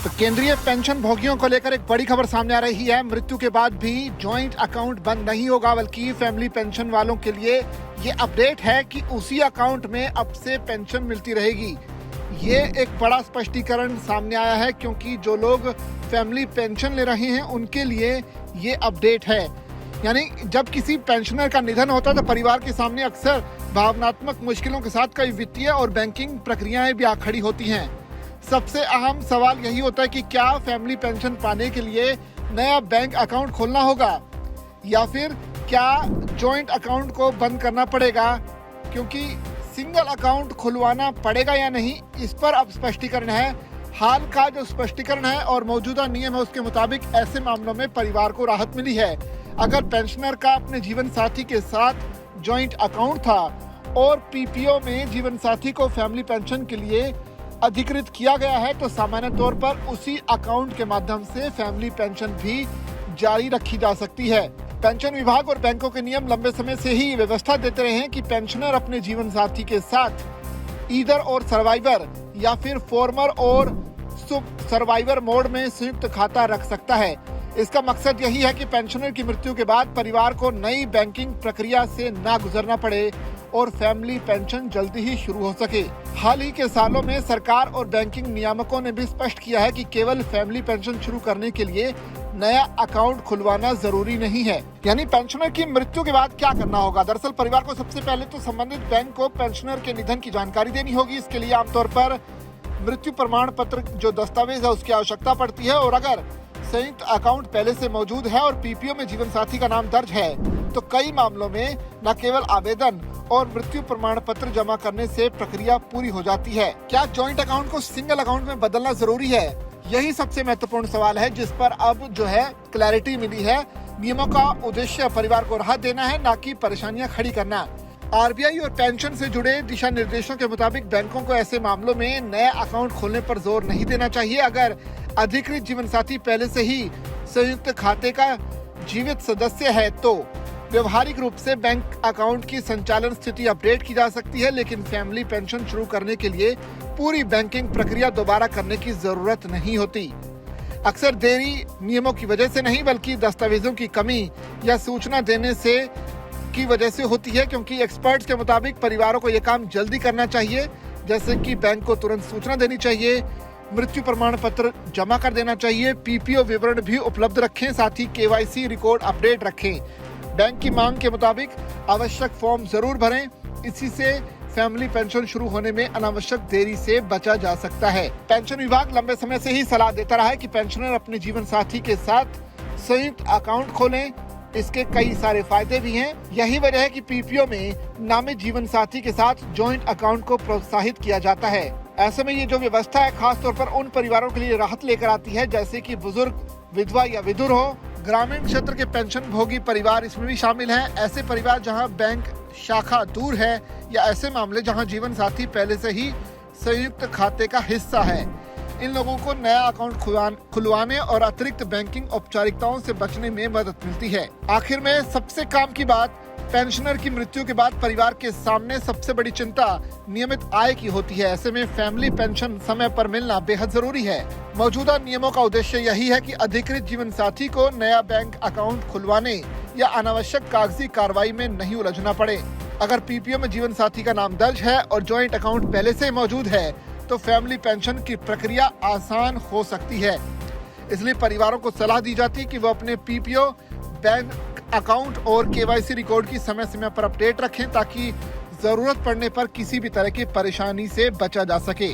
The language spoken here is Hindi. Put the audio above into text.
तो केंद्रीय पेंशन भोगियों को लेकर एक बड़ी खबर सामने आ रही है। मृत्यु के बाद भी जॉइंट अकाउंट बंद नहीं होगा, बल्कि फैमिली पेंशन वालों के लिए ये अपडेट है कि उसी अकाउंट में अब से पेंशन मिलती रहेगी। ये एक बड़ा स्पष्टीकरण सामने आया है, क्योंकि जो लोग फैमिली पेंशन ले रहे हैं उनके लिए ये अपडेट है। यानी जब किसी पेंशनर का निधन होता है तो परिवार के सामने अक्सर भावनात्मक मुश्किलों के साथ कई वित्तीय और बैंकिंग प्रक्रियाएं भी आ खड़ी होती हैं। सबसे अहम सवाल यही होता है कि क्या फैमिली पेंशन पाने के लिए नया बैंक अकाउंट खोलना होगा या फिर क्या जॉइंट अकाउंट को बंद करना पड़ेगा, क्योंकि सिंगल अकाउंट खुलवाना पड़ेगा या नहीं, इस पर अब स्पष्टीकरण है। हाल का जो स्पष्टीकरण है और मौजूदा नियम है उसके मुताबिक ऐसे मामलों में परिवार को राहत मिली है। अगर पेंशनर का अपने जीवन साथी के साथ जॉइंट अकाउंट था और पीपीओ में जीवन साथी को फैमिली पेंशन के लिए अधिकृत किया गया है तो सामान्य तौर पर उसी अकाउंट के माध्यम से फैमिली पेंशन भी जारी रखी जा सकती है। पेंशन विभाग और बैंकों के नियम लंबे समय से ही व्यवस्था देते रहे हैं कि पेंशनर अपने जीवन साथी के साथ ईदर और सर्वाइवर या फिर फॉर्मर और सुप सर्वाइवर मोड में संयुक्त खाता रख सकता है। इसका मकसद यही है कि पेंशनर की मृत्यु के बाद परिवार को नई बैंकिंग प्रक्रिया से ना गुजरना पड़े और फैमिली पेंशन जल्दी ही शुरू हो सके। हाल ही के सालों में सरकार और बैंकिंग नियामकों ने भी स्पष्ट किया है कि केवल फैमिली पेंशन शुरू करने के लिए नया अकाउंट खुलवाना जरूरी नहीं है। यानी पेंशनर की मृत्यु के बाद क्या करना होगा? दरअसल परिवार को सबसे पहले तो संबंधित बैंक को पेंशनर के निधन की जानकारी देनी होगी। इसके लिए आमतौर पर मृत्यु प्रमाण पत्र जो दस्तावेज है उसकी आवश्यकता पड़ती है, और अगर संयुक्त अकाउंट पहले से मौजूद है और पीपीओ में जीवन साथी का नाम दर्ज है तो कई मामलों में न केवल आवेदन और मृत्यु प्रमाण पत्र जमा करने से प्रक्रिया पूरी हो जाती है। क्या जॉइंट अकाउंट को सिंगल अकाउंट में बदलना जरूरी है? यही सबसे महत्वपूर्ण सवाल है जिस पर अब जो है क्लैरिटी मिली है। नियमों का उद्देश्य परिवार को राहत देना है, न कि परेशानियां खड़ी करना। आरबीआई और पेंशन से जुड़े दिशा निर्देशों के मुताबिक बैंकों को ऐसे मामलों में नया अकाउंट खोलने पर जोर नहीं देना चाहिए। अगर अधिकृत जीवन साथी पहले से ही संयुक्त खाते का जीवित सदस्य है तो व्यवहारिक रूप से बैंक अकाउंट की संचालन स्थिति अपडेट की जा सकती है, लेकिन फैमिली पेंशन शुरू करने के लिए पूरी बैंकिंग प्रक्रिया दोबारा करने की जरूरत नहीं होती। अक्सर देरी नियमों की वजह से नहीं बल्कि दस्तावेजों की कमी या सूचना देने से की वजह से होती है, क्योंकि एक्सपर्ट्स के मुताबिक परिवारों को ये काम जल्दी करना चाहिए, जैसे कि बैंक को तुरंत सूचना देनी चाहिए, मृत्यु प्रमाण पत्र जमा कर देना चाहिए, पीपीओ विवरण भी उपलब्ध रखें, साथ ही केवाईसी रिकॉर्ड अपडेट रखें। बैंक की मांग के मुताबिक आवश्यक फॉर्म जरूर भरें। इसी से फैमिली पेंशन शुरू होने में अनावश्यक देरी से बचा जा सकता है। पेंशन विभाग लंबे समय से ही सलाह देता रहा है कि पेंशनर अपने जीवन साथी के साथ संयुक्त अकाउंट खोलें। इसके कई सारे फायदे भी हैं। यही वजह है कि पीपीओ में नामित जीवन साथी के साथ जॉइंट अकाउंट को प्रोत्साहित किया जाता है। ऐसे में ये जो व्यवस्था है खास तौर पर उन परिवारों के लिए राहत लेकर आती है जैसे कि बुजुर्ग, विधवा या विधुर हो। ग्रामीण क्षेत्र के पेंशन भोगी परिवार इसमें भी शामिल हैं। ऐसे परिवार जहां बैंक शाखा दूर है या ऐसे मामले जहां जीवन साथी पहले से ही संयुक्त खाते का हिस्सा है, इन लोगों को नया अकाउंट खुलवाने और अतिरिक्त बैंकिंग औपचारिकताओं से बचने में मदद मिलती है। आखिर में सबसे काम की बात, पेंशनर की मृत्यु के बाद परिवार के सामने सबसे बड़ी चिंता नियमित आय की होती है। ऐसे में फैमिली पेंशन समय पर मिलना बेहद जरूरी है। मौजूदा नियमों का उद्देश्य यही है कि अधिकृत जीवन साथी को नया बैंक अकाउंट खुलवाने या अनावश्यक कागजी कार्रवाई में नहीं उलझना पड़े। अगर पीपीओ में जीवन साथी का नाम दर्ज है और जॉइंट अकाउंट पहले से मौजूद है तो फैमिली पेंशन की प्रक्रिया आसान हो सकती है। इसलिए परिवारों को सलाह दी जाती है कि वो अपने पीपीओ, बैंक अकाउंट और केवाईसी रिकॉर्ड की समय समय पर अपडेट रखें ताकि जरूरत पड़ने पर किसी भी तरह की परेशानी से बचा जा सके।